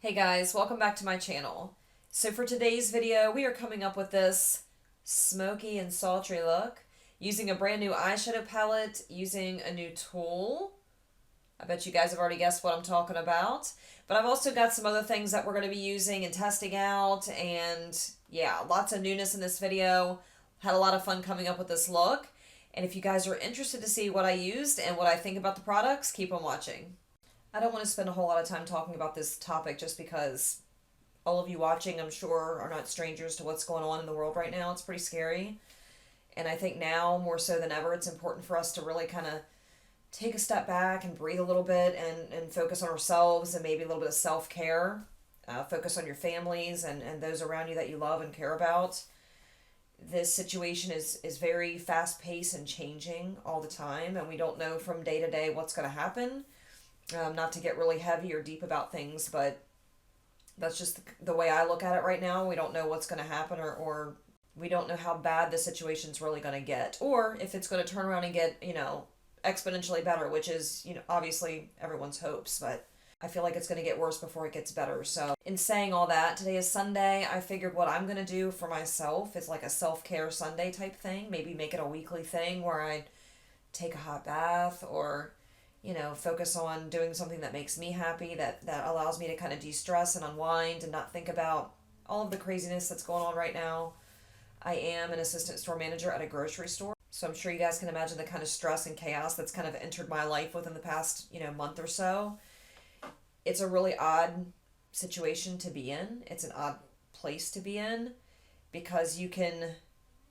Hey guys, welcome back to my channel. So for today's video, we are coming up with this smoky and sultry look using a brand new eyeshadow palette, using a new tool. I bet you guys have already guessed what I'm talking about. But I've also got some other things that we're going to be using and testing out, and yeah, lots of newness in this video. Had a lot of fun coming up with this look. And if you guys are interested to see what I used and what I think about the products, keep on watching. I don't want to spend a whole lot of time talking about this topic just because all of you watching, I'm sure, are not strangers to what's going on in the world right now. It's pretty scary. And I think now, more so than ever, it's important for us to really kind of take a step back and breathe a little bit and focus on ourselves and maybe a little bit of self-care. Focus on your families and those around you that you love and care about. This situation is very fast-paced and changing all the time, and we don't know from day to day what's going to happen. Not to get really heavy or deep about things, but that's just the way I look at it right now. We don't know what's going to happen, or we don't know how bad the situation's really going to get, or if it's going to turn around and get, exponentially better, which is, obviously everyone's hopes, but I feel like it's going to get worse before it gets better. So in saying all that, today is Sunday. I figured what I'm going to do for myself is like a self-care Sunday type thing. Maybe make it a weekly thing where I take a hot bath or focus on doing something that makes me happy, that allows me to kind of de-stress and unwind and not think about all of the craziness that's going on right now. I am an assistant store manager at a grocery store, so I'm sure you guys can imagine the kind of stress and chaos that's kind of entered my life within the past, month or so. It's a really odd situation to be in. It's an odd place to be in because you can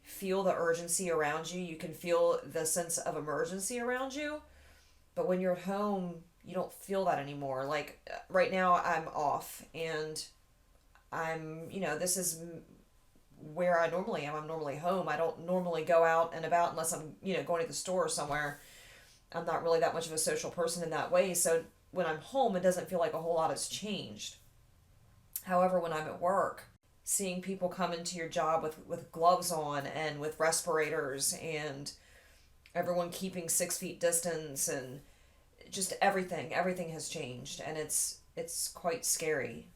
feel the urgency around you. You can feel the sense of emergency around you. But when you're at home, you don't feel that anymore. Like right now I'm off and this is where I normally am. I'm normally home. I don't normally go out and about unless I'm, going to the store or somewhere. I'm not really that much of a social person in that way. So when I'm home, it doesn't feel like a whole lot has changed. However, when I'm at work, seeing people come into your job with gloves on and with respirators and everyone keeping 6 feet distance and just everything has changed, and it's quite scary,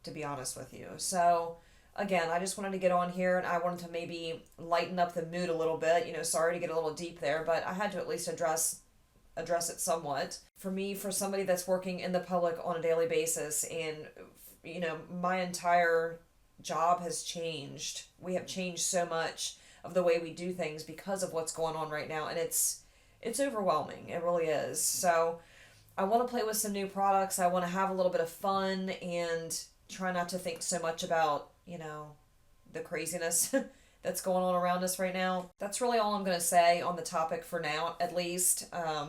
to be honest with you. So again, I just wanted to get on here and I wanted to maybe lighten up the mood a little bit. Sorry to get a little deep there, but I had to at least address it somewhat. For me, for somebody that's working in the public on a daily basis, and my entire job has changed. We have changed so much of the way we do things because of what's going on right now, and it's overwhelming. It really is. So I want to play with some new products. I want to have a little bit of fun and try not to think so much about the craziness that's going on around us right now. That's really all I'm going to say on the topic for now, at least. I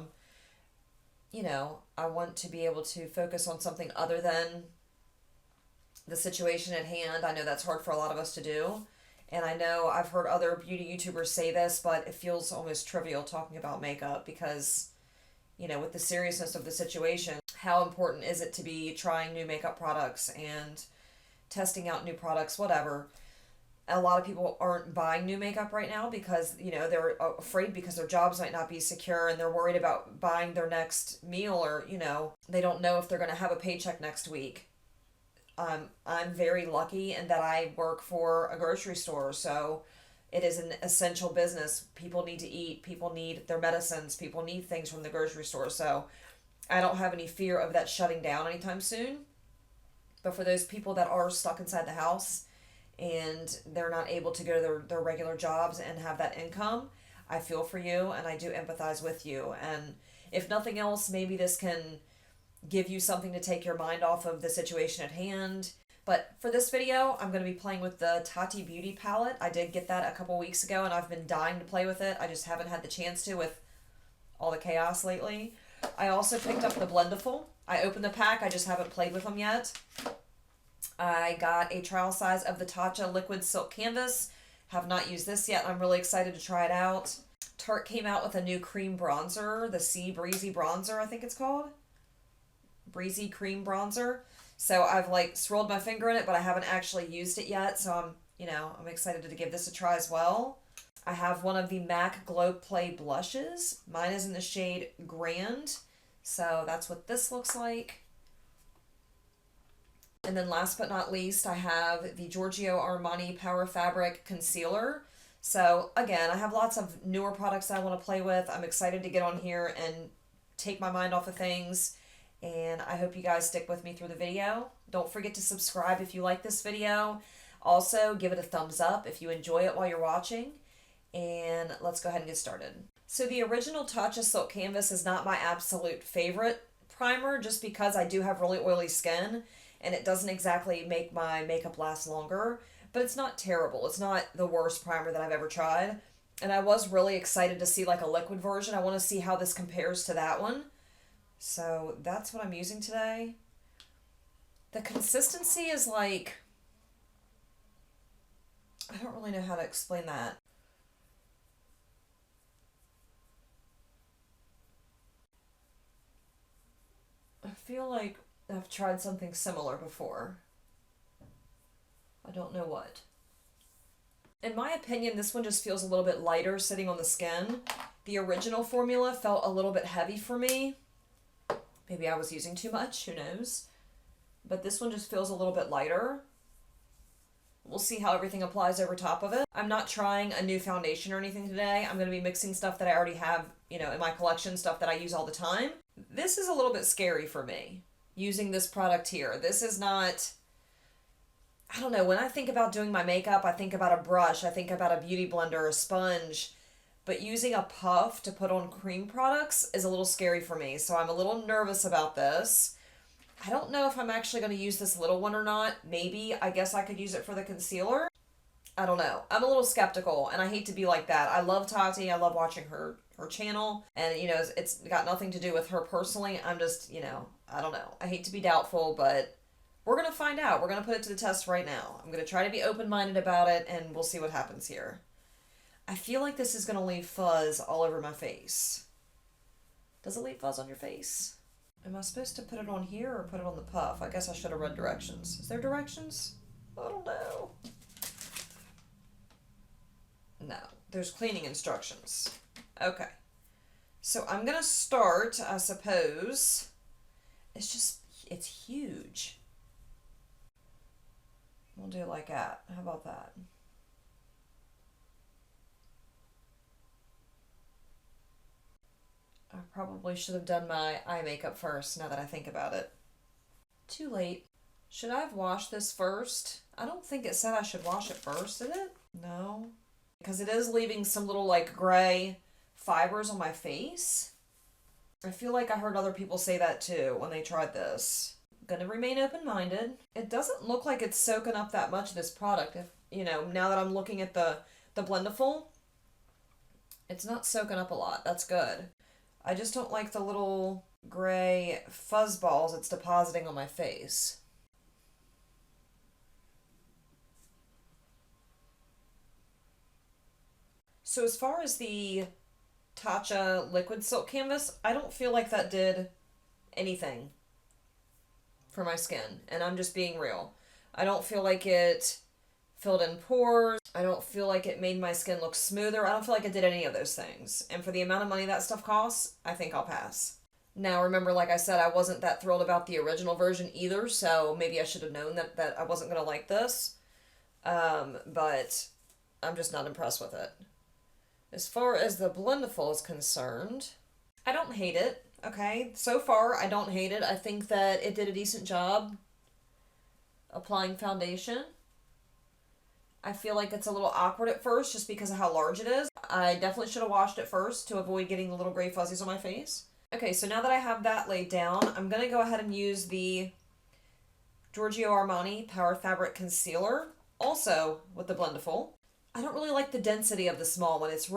want to be able to focus on something other than the situation at hand. I know that's hard for a lot of us to do. And I know I've heard other beauty YouTubers say this, but it feels almost trivial talking about makeup because, with the seriousness of the situation, how important is it to be trying new makeup products and testing out new products, whatever. A lot of people aren't buying new makeup right now because, they're afraid because their jobs might not be secure and they're worried about buying their next meal or, they don't know if they're going to have a paycheck next week. I'm very lucky in that I work for a grocery store, so it is an essential business. People need to eat, people need their medicines, people need things from the grocery store, so I don't have any fear of that shutting down anytime soon. But for those people that are stuck inside the house and they're not able to go to their regular jobs and have that income, I feel for you and I do empathize with you. And if nothing else, maybe this can give you something to take your mind off of the situation at hand. But for this video, I'm going to be playing with the Tati Beauty palette. I did get that a couple weeks ago and I've been dying to play with it. I just haven't had the chance to with all the chaos lately. I also picked up the Blendiful. I opened the pack, I just haven't played with them yet. I got a trial size of the Tatcha Liquid Silk Canvas. Have not used this yet. I'm really excited to try it out. Tarte came out with a new cream bronzer, the Breezy Bronzer, I think it's called. Breezy cream bronzer. So I've swirled my finger in it, but I haven't actually used it yet. So I'm excited to give this a try as well. I have one of the MAC Glow Play blushes. Mine is in the shade Grand. So that's what this looks like. And then last but not least, I have the Giorgio Armani Power Fabric Concealer. So again, I have lots of newer products that I want to play with. I'm excited to get on here and take my mind off of things. And I hope you guys stick with me through the video. Don't forget to subscribe if you like this video. Also, give it a thumbs up if you enjoy it while you're watching. And let's go ahead and get started. So the original Tatcha Silk Canvas is not my absolute favorite primer just because I do have really oily skin and it doesn't exactly make my makeup last longer, but it's not terrible. It's not the worst primer that I've ever tried. And I was really excited to see like a liquid version. I want to see how this compares to that one. So that's what I'm using today. The consistency is like, I don't really know how to explain that. I feel like I've tried something similar before. I don't know what. In my opinion, this one just feels a little bit lighter sitting on the skin. The original formula felt a little bit heavy for me. Maybe I was using too much, who knows? But this one just feels a little bit lighter. We'll see how everything applies over top of it. I'm not trying a new foundation or anything today. I'm going to be mixing stuff that I already have, you know, in my collection, stuff that I use all the time. This is a little bit scary for me, using this product here. This is not, I don't know, when I think about doing my makeup, I think about a brush, I think about a beauty blender, a sponge, but using a puff to put on cream products is a little scary for me. So I'm a little nervous about this. I don't know if I'm actually going to use this little one or not. Maybe, I guess I could use it for the concealer. I don't know. I'm a little skeptical, and I hate to be like that. I love Tati. I love watching her channel, and, you know, it's got nothing to do with her personally. I'm just, you know, I don't know. I hate to be doubtful, but we're going to find out. We're going to put it to the test right now. I'm going to try to be open-minded about it, and we'll see what happens here. I feel like this is going to leave fuzz all over my face. Does it leave fuzz on your face? Am I supposed to put it on here or put it on the puff? I guess I should have read directions. Is there directions? I don't know. No, there's cleaning instructions. Okay. So I'm going to start, I suppose. It's huge. We'll do it like that. How about that? I probably should have done my eye makeup first, now that I think about it. Too late. Should I have washed this first? I don't think it said I should wash it first, did it? No. Because it is leaving some little, like, gray fibers on my face. I feel like I heard other people say that, too, when they tried this. I'm gonna remain open-minded. It doesn't look like it's soaking up that much of this product. If, you know, now that I'm looking at the Blendiful, it's not soaking up a lot. That's good. I just don't like the little gray fuzz balls it's depositing on my face. So as far as the Tatcha Liquid Silk Canvas, I don't feel like that did anything for my skin. And I'm just being real. I don't feel like it filled in pores. I don't feel like it made my skin look smoother. I don't feel like it did any of those things. And for the amount of money that stuff costs, I think I'll pass. Now, remember, like I said, I wasn't that thrilled about the original version either, so maybe I should have known that I wasn't going to like this. But I'm just not impressed with it. As far as the Blendiful is concerned, I don't hate it, okay? So far, I don't hate it. I think that it did a decent job applying foundation. I feel like it's a little awkward at first just because of how large it is. I definitely should have washed it first to avoid getting the little gray fuzzies on my face. Okay, so now that I have that laid down, I'm going to go ahead and use the Giorgio Armani Power Fabric Concealer, also with the Blendiful. I don't really like the density of the small one. It's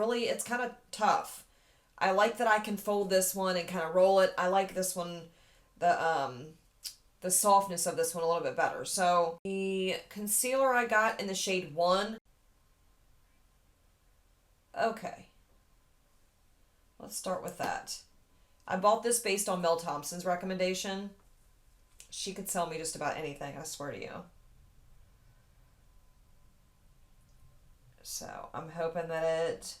kind of tough. I like that I can fold this one and kind of roll it. I like this one, the softness of this one a little bit better. So the concealer I got in the shade 1. Okay. Let's start with that. I bought this based on Mel Thompson's recommendation. She could sell me just about anything, I swear to you. So I'm hoping that it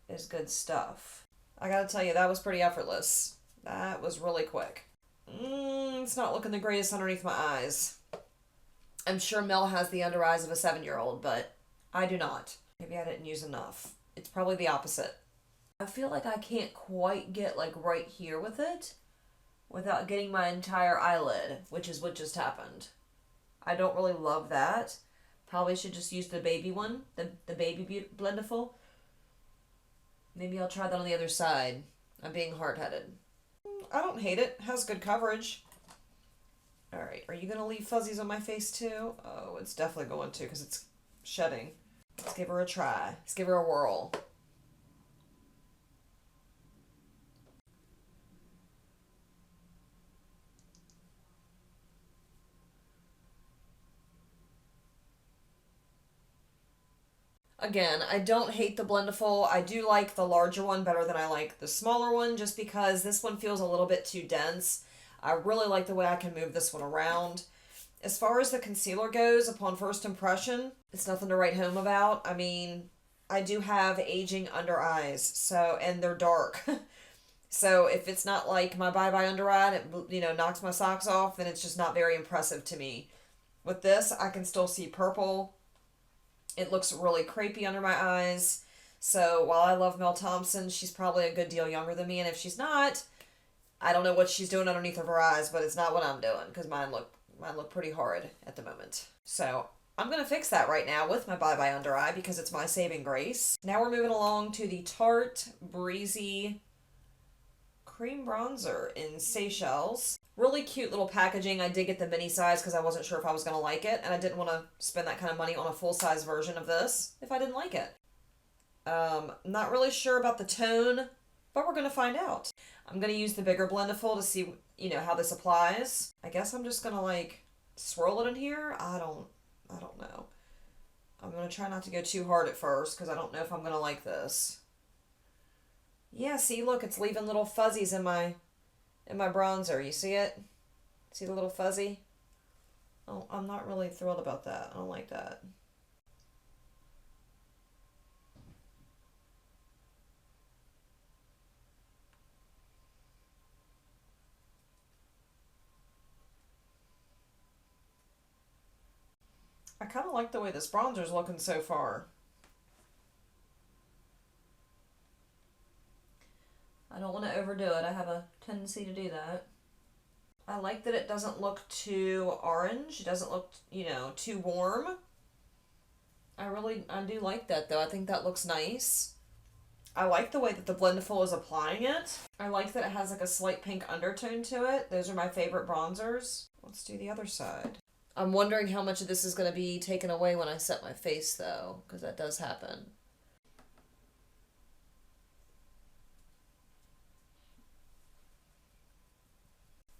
is good stuff. I gotta tell you, that was pretty effortless. That was really quick. It's not looking the greatest underneath my eyes. I'm sure Mel has the under eyes of a 7-year-old, but I do not. Maybe I didn't use enough. It's probably the opposite. I feel like I can't quite get like right here with it without getting my entire eyelid, which is what just happened. I don't really love that. Probably should just use the baby one, the baby Blendiful. Maybe I'll try that on the other side. I'm being hard-headed. I don't hate it. It has good coverage. Alright, are you going to leave fuzzies on my face too? Oh, it's definitely going to because it's shedding. Let's give her a try. Let's give her a whirl. Again, I don't hate the Blendiful. I do like the larger one better than I like the smaller one just because this one feels a little bit too dense. I really like the way I can move this one around. As far as the concealer goes, upon first impression, it's nothing to write home about. I mean, I do have aging under eyes, so, and they're dark. So if it's not like my bye-bye under eye and it, knocks my socks off, then it's just not very impressive to me. With this, I can still see purple. It looks really crepey under my eyes. So while I love Mel Thompson, she's probably a good deal younger than me. And if she's not, I don't know what she's doing underneath of her eyes, but it's not what I'm doing because mine look pretty hard at the moment. So I'm going to fix that right now with my Bye Bye Under Eye because it's my saving grace. Now we're moving along to the Tarte Breezy Cream Bronzer in Seychelles. Really cute little packaging. I did get the mini size because I wasn't sure if I was going to like it, and I didn't want to spend that kind of money on a full-size version of this if I didn't like it. Not really sure about the tone, but we're going to find out. I'm going to use the bigger Blendiful to see, how this applies. I guess I'm just going to, swirl it in here. I don't know. I'm going to try not to go too hard at first because I don't know if I'm going to like this. Yeah, see, look, it's leaving little fuzzies in my bronzer. You see it? See the little fuzzy? Oh, I'm not really thrilled about that. I don't like that. I kind of like the way this bronzer's looking so far. I don't want to overdo it. I have a tendency to do that. I like that it doesn't look too orange. It doesn't look, too warm. I do like that though. I think that looks nice. I like the way that the Blendiful is applying it. I like that it has a slight pink undertone to it. Those are my favorite bronzers. Let's do the other side. I'm wondering how much of this is going to be taken away when I set my face though, because that does happen.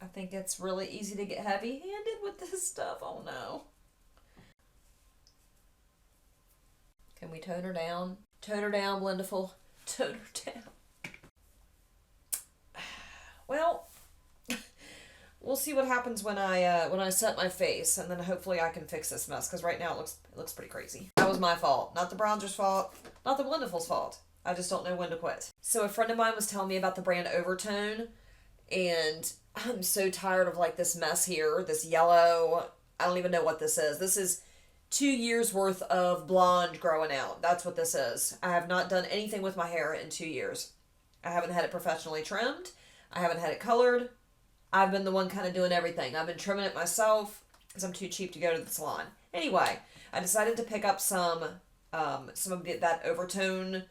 I think it's really easy to get heavy-handed with this stuff. Oh no. Can we tone her down? Tone her down, Blendiful. Tone her down. Well, we'll see what happens when I set my face, and then hopefully I can fix this mess, because right now it looks pretty crazy. That was my fault. Not the bronzer's fault. Not the Blendiful's fault. I just don't know when to quit. So a friend of mine was telling me about the brand Overtone, and I'm so tired of this mess here, this yellow. I don't even know what this is. This is 2 years worth of blonde growing out. That's what this is. I have not done anything with my hair in 2 years. I haven't had it professionally trimmed. I haven't had it colored. I've been the one kind of doing everything. I've been trimming it myself because I'm too cheap to go to the salon. Anyway, I decided to pick up some of that Overtone,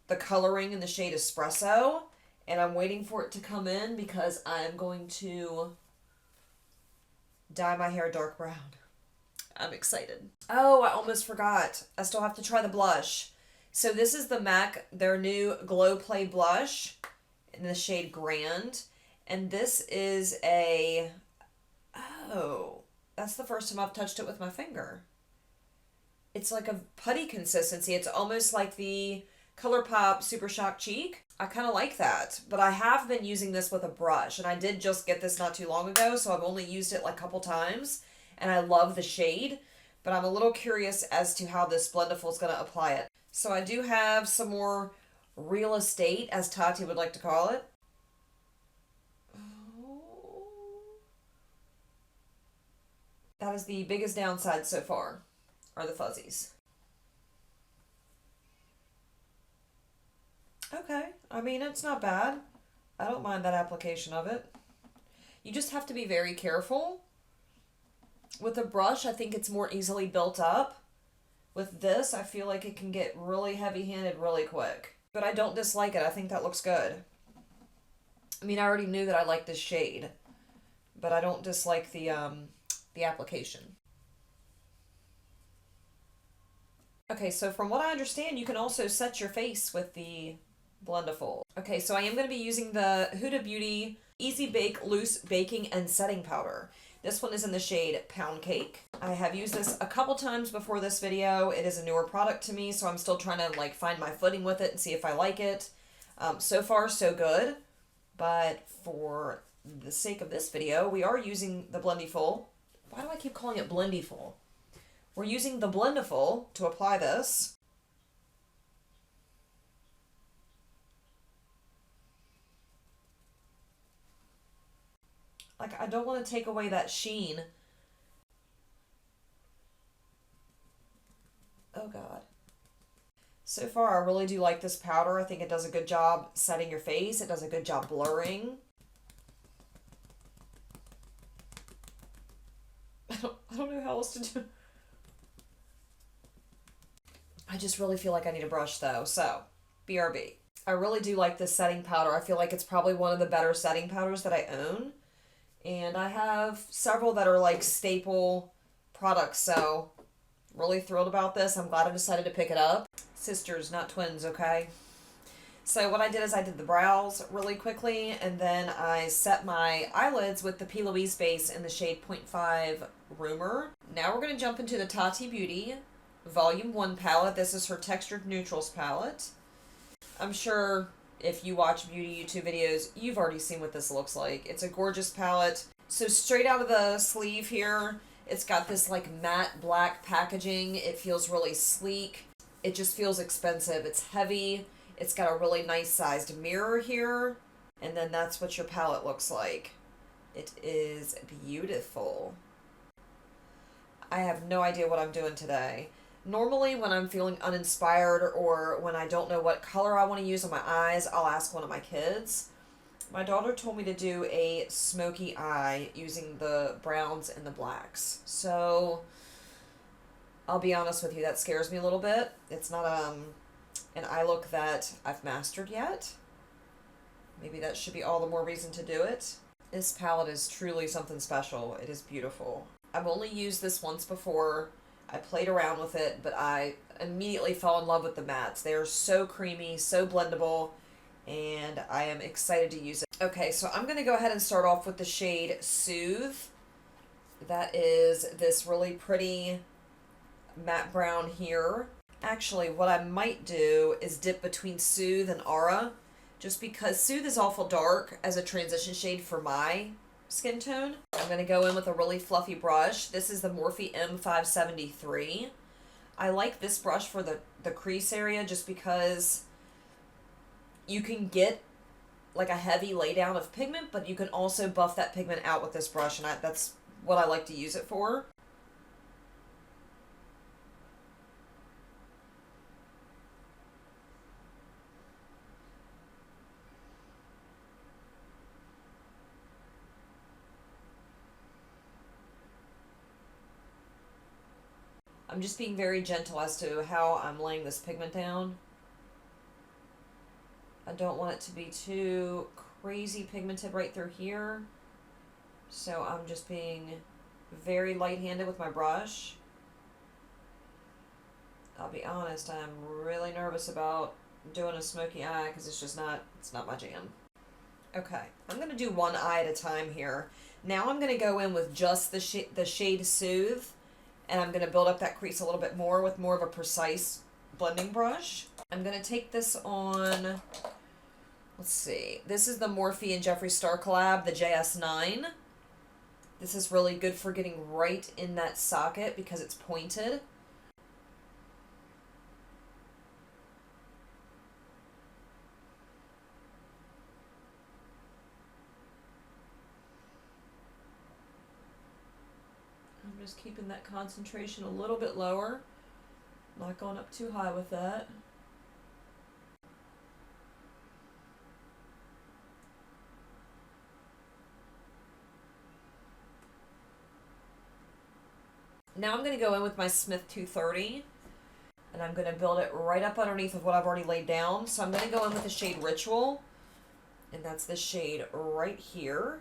the coloring in the shade Espresso. And I'm waiting for it to come in because I'm going to dye my hair dark brown. I'm excited. Oh, I almost forgot. I still have to try the blush. So this is the MAC, their new Glow Play blush in the shade Grand. And this is that's the first time I've touched it with my finger. It's like a putty consistency. It's almost like the ColourPop Super Shock Cheek. I kind of like that, but I have been using this with a brush, and I did just get this not too long ago, so I've only used it a couple times, and I love the shade, but I'm a little curious as to how this Blendiful is going to apply it. So I do have some more real estate, as Tati would like to call it. Oh, That is the biggest downside so far, are the fuzzies. Okay, I mean, it's not bad. I don't mind that application of it. You just have to be very careful. With a brush, I think it's more easily built up. With this, I feel like it can get really heavy-handed really quick. But I don't dislike it. I think that looks good. I mean, I already knew that I liked this shade, but I don't dislike the application. Okay, so from what I understand, you can also set your face with the Blendiful. Okay, so I am going to be using the Huda Beauty Easy Bake Loose Baking and Setting Powder. This one is in the shade Pound Cake. I have used this a couple times before this video. It is a newer product to me, so I'm still trying to like find my footing with it and see if I like it. So far, so good. But for the sake of this video, we are using the Blendiful. Why do I keep calling it Blendiful? We're using the Blendiful to apply this. Like, I don't want to take away that sheen. Oh God. So far, I really do like this powder. I think it does a good job setting your face. It does a good job blurring. I don't know how else to do. I just really feel like I need a brush though. So, BRB. I really do like this setting powder. I feel like it's probably one of the better setting powders that I own. And I have several that are like staple products, so really thrilled about this. I'm glad I decided to pick it up. Sisters, not twins, okay? So what I did is I did the brows really quickly, and then I set my eyelids with the P. Louise base in the shade 0.5 Rumor. Now we're going to jump into the Tati Beauty Volume 1 palette. This is her Textured Neutrals palette. I'm sure if you watch beauty YouTube videos, you've already seen what this looks like. It's a gorgeous palette. So straight out of the sleeve here, it's got this like matte black packaging. It feels really sleek. It just feels expensive. It's heavy. It's got a really nice sized mirror here. And then that's what your palette looks like. It is beautiful. I have no idea what I'm doing today. Normally, when I'm feeling uninspired or when I don't know what color I want to use on my eyes, I'll ask one of my kids. My daughter told me to do a smoky eye using the browns and the blacks. So, I'll be honest with you, that scares me a little bit. It's not an eye look that I've mastered yet. Maybe that should be all the more reason to do it. This palette is truly something special. It is beautiful. I've only used this once before. I played around with it, but I immediately fell in love with the mattes. They are so creamy, so blendable, and I am excited to use it. Okay, so I'm going to go ahead and start off with the shade Soothe. That is this really pretty matte brown here. Actually, what I might do is dip between Soothe and Aura, just because Soothe is awful dark as a transition shade for my skin tone. I'm going to go in with a really fluffy brush. This is the Morphe M573. I like this brush for the crease area just because you can get like a heavy laydown of pigment, but you can also buff that pigment out with this brush, and that's what I like to use it for. I'm just being very gentle as to how I'm laying this pigment down. I don't want it to be too crazy pigmented right through here. So I'm just being very light-handed with my brush. I'll be honest, I'm really nervous about doing a smoky eye because it's not my jam. Okay, I'm going to do one eye at a time here. Now I'm going to go in with just the shade Soothe, and I'm going to build up that crease a little bit more with more of a precise blending brush. I'm going to take this on, let's see, this is the Morphe and Jeffree Star collab, the JS9. This is really good for getting right in that socket because it's pointed. I'm just keeping that concentration a little bit lower. Not going up too high with that. Now I'm going to go in with my Smith 230, and I'm going to build it right up underneath of what I've already laid down. So I'm going to go in with the shade Ritual, and that's the shade right here.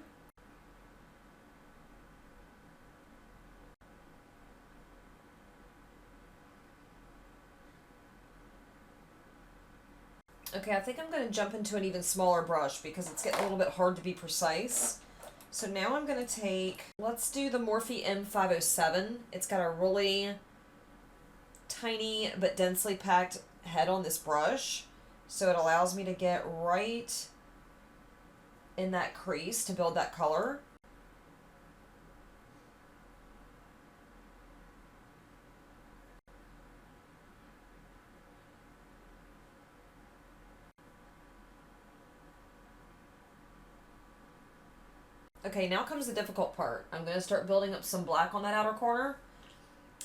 Okay, I think I'm going to jump into an even smaller brush because it's getting a little bit hard to be precise. So now I'm going to take, let's do the Morphe M507. It's got a really tiny but densely packed head on this brush. So it allows me to get right in that crease to build that color. Okay, now comes the difficult part. I'm going to start building up some black on that outer corner.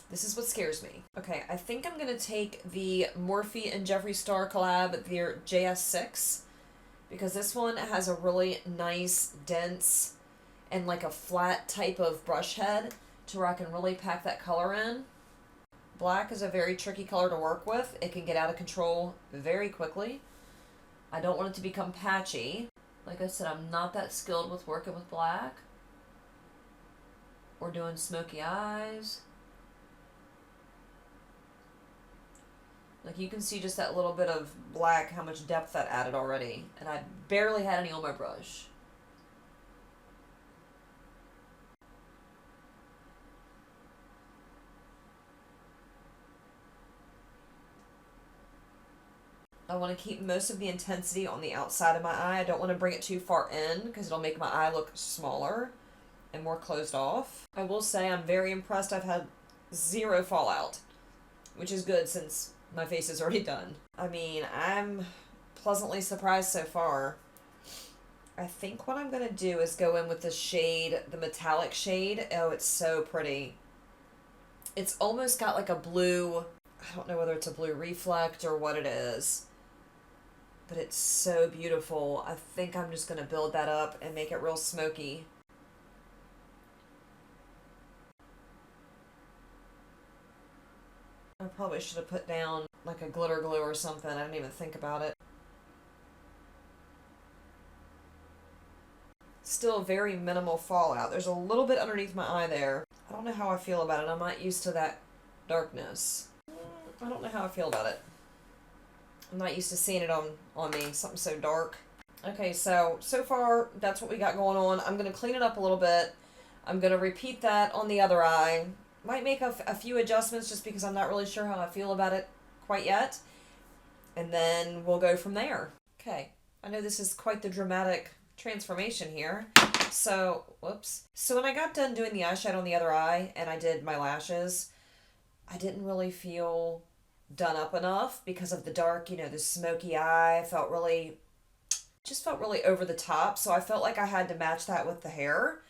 This is what scares me. Okay, I think I'm going to take the Morphe and Jeffree Star collab, their JS6, because this one has a really nice, dense, and like a flat type of brush head to where I can really pack that color in. Black is a very tricky color to work with. It can get out of control very quickly. I don't want it to become patchy. Like I said, I'm not that skilled with working with black or doing smoky eyes. Like you can see just that little bit of black, how much depth that added already. And I barely had any on my brush. I want to keep most of the intensity on the outside of my eye. I don't want to bring it too far in because it'll make my eye look smaller and more closed off. I will say I'm very impressed. I've had zero fallout, which is good since my face is already done. I mean, I'm pleasantly surprised so far. I think what I'm going to do is go in with the shade, the metallic shade. Oh, it's so pretty. It's almost got like a blue, I don't know whether it's a blue reflect or what it is, but it's so beautiful. I think I'm just going to build that up and make it real smoky. I probably should have put down like a glitter glue or something. I didn't even think about it. Still very minimal fallout. There's a little bit underneath my eye there. I don't know how I feel about it. I'm not used to that darkness. I don't know how I feel about it. I'm not used to seeing it on me, something so dark. Okay, so far, that's what we got going on. I'm going to clean it up a little bit. I'm going to repeat that on the other eye. Might make a few adjustments just because I'm not really sure how I feel about it quite yet. And then we'll go from there. Okay, I know this is quite the dramatic transformation here. So, whoops. So when I got done doing the eyeshadow on the other eye and I did my lashes, I didn't really feel done up enough because of the dark, you know, the smoky eye. Felt really over the top. So I felt like I had to match that with the hair.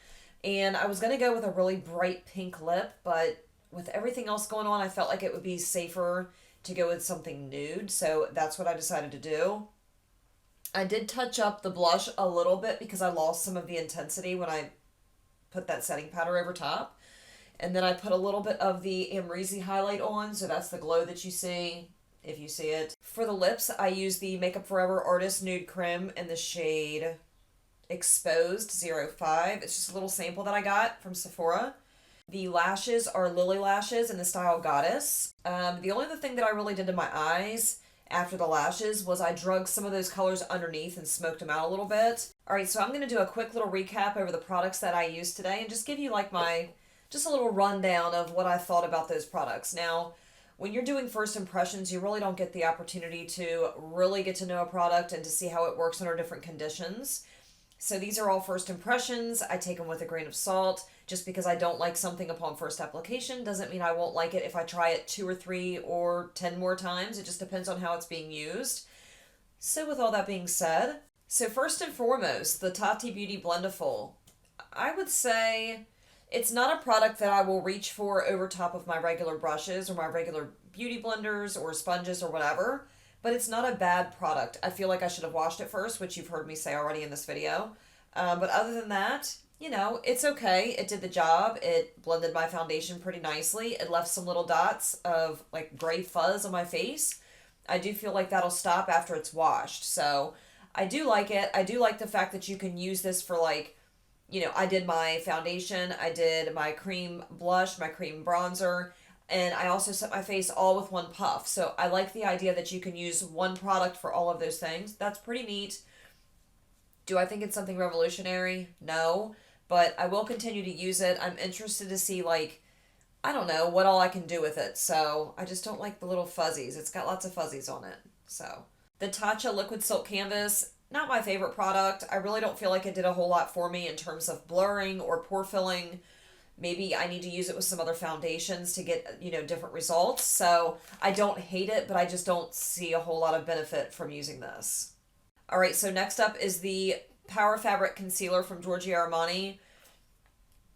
And I was going to go with a really bright pink lip, but with everything else going on, I felt like it would be safer to go with something nude. So that's what I decided to do. I did touch up the blush a little bit because I lost some of the intensity when I put that setting powder over top. And then I put a little bit of the Breezy highlight on, so that's the glow that you see, if you see it. For the lips, I use the Makeup Forever Artist Nude Creme in the shade Exposed 05. It's just a little sample that I got from Sephora. The lashes are Lily Lashes in the style Goddess. The only other thing that I really did to my eyes after the lashes was I drugged some of those colors underneath and smoked them out a little bit. Alright, so I'm going to do a quick little recap over the products that I used today and just give you like just a little rundown of what I thought about those products. Now, when you're doing first impressions, you really don't get the opportunity to really get to know a product and to see how it works under different conditions. So these are all first impressions. I take them with a grain of salt. Just because I don't like something upon first application doesn't mean I won't like it if I try it 2 or 3 or 10 more times. It just depends on how it's being used. So with all that being said, so first and foremost, the Tati Beauty Blendiful. I would say It's not a product that I will reach for over top of my regular brushes or my regular beauty blenders or sponges or whatever, but it's not a bad product. I feel like I should have washed it first, which you've heard me say already in this video. But other than that, you know, it's okay. It did the job. It blended my foundation pretty nicely. It left some little dots of like gray fuzz on my face. I do feel like that'll stop after it's washed. So I do like it. I do like the fact that you can use this for like, you know, I did my foundation, I did my cream blush, my cream bronzer, and I also set my face all with one puff. So I like the idea that you can use one product for all of those things. That's pretty neat. Do I think it's something revolutionary? No, but I will continue to use it. I'm interested to see, like, I don't know what all I can do with it. So I just don't like the little fuzzies. It's got lots of fuzzies on it. So the Tatcha Liquid Silk Canvas, not my favorite product. I really don't feel like it did a whole lot for me in terms of blurring or pore filling. Maybe I need to use it with some other foundations to get, you know, different results. So I don't hate it, but I just don't see a whole lot of benefit from using this. All right, so next up is the Power Fabric Concealer from Giorgio Armani.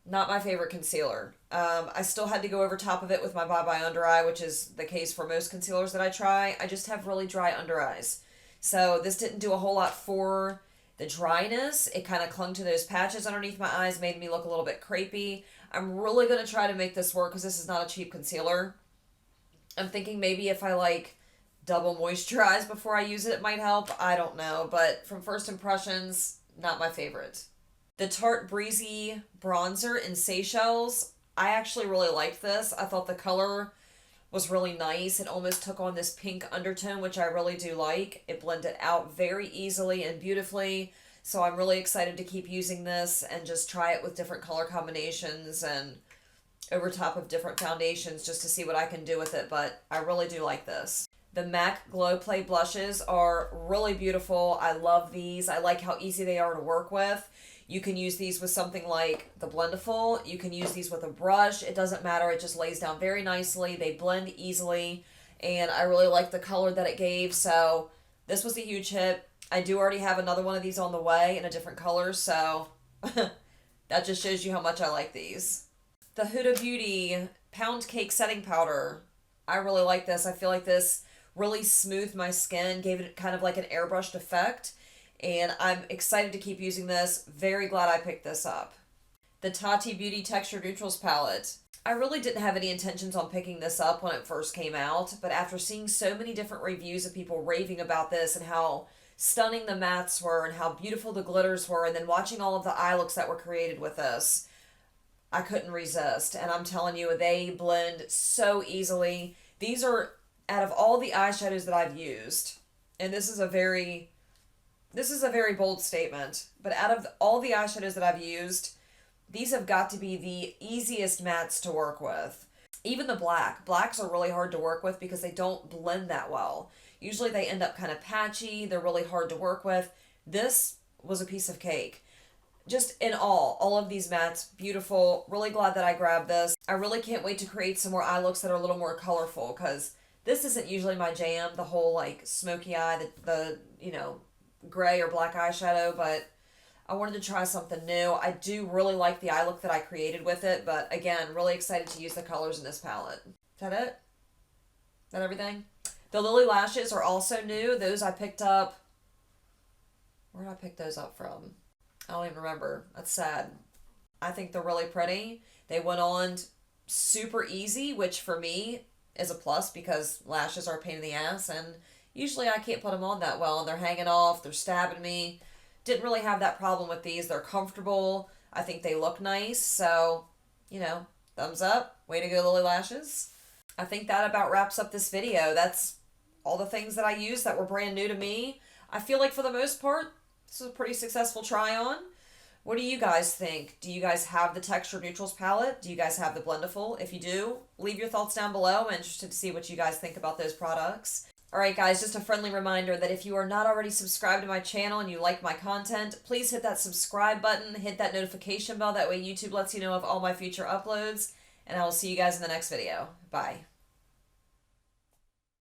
Not my favorite concealer. I still had to go over top of it with my Bye Bye Under Eye, which is the case for most concealers that I try. I just have really dry under eyes. So this didn't do a whole lot for the dryness. It kind of clung to those patches underneath my eyes, made me look a little bit crepey. I'm really going to try to make this work because this is not a cheap concealer. I'm thinking maybe if I like double moisturize before I use it, it might help. I don't know, but from first impressions, not my favorite. The Tarte Breezy Bronzer in Seychelles. I actually really liked this. I thought the color was really nice. It almost took on this pink undertone, which I really do like. It blended out very easily and beautifully. So I'm really excited to keep using this and just try it with different color combinations and over top of different foundations just to see what I can do with it. But I really do like this. The MAC Glow Play blushes are really beautiful. I love these. I like how easy they are to work with. You can use these with something like the Blendiful. You can use these with a brush. It doesn't matter. It just lays down very nicely. They blend easily. And I really like the color that it gave. So this was a huge hit. I do already have another one of these on the way in a different color. So that just shows you how much I like these. The Huda Beauty Pound Cake Setting Powder. I really like this. I feel like this really smoothed my skin. Gave it kind of like an airbrushed effect. And I'm excited to keep using this. Very glad I picked this up. The Tati Beauty Textured Neutrals palette. I really didn't have any intentions on picking this up when it first came out, but after seeing so many different reviews of people raving about this and how stunning the mattes were and how beautiful the glitters were, and then watching all of the eye looks that were created with this, I couldn't resist. And I'm telling you, they blend so easily. These are, out of all the eyeshadows that I've used, and this is a very bold statement, but out of all the eyeshadows that I've used, these have got to be the easiest mattes to work with. Even the blacks are really hard to work with because they don't blend that well. Usually they end up kind of patchy. They're really hard to work with. This was a piece of cake. Just in all of these mattes, beautiful. Really glad that I grabbed this. I really can't wait to create some more eye looks that are a little more colorful because this isn't usually my jam, the whole like smoky eye, the you know, gray or black eyeshadow, but I wanted to try something new. I do really like the eye look that I created with it, but again, really excited to use the colors in this palette. Is that it? Is that everything? The Lily lashes are also new. Those I picked up. Where did I pick those up from? I don't even remember. That's sad. I think they're really pretty. They went on super easy, which for me is a plus because lashes are a pain in the ass, and usually I can't put them on that well, and they're hanging off, they're stabbing me. Didn't really have that problem with these. They're comfortable. I think they look nice. So, you know, thumbs up. Way to go, Lily Lashes. I think that about wraps up this video. That's all the things that I used that were brand new to me. I feel like for the most part, this was a pretty successful try on. What do you guys think? Do you guys have the Textured Neutrals palette? Do you guys have the Blendiful? If you do, leave your thoughts down below. I'm interested to see what you guys think about those products. Alright guys, just a friendly reminder that if you are not already subscribed to my channel and you like my content, please hit that subscribe button, hit that notification bell, that way YouTube lets you know of all my future uploads, and I will see you guys in the next video. Bye.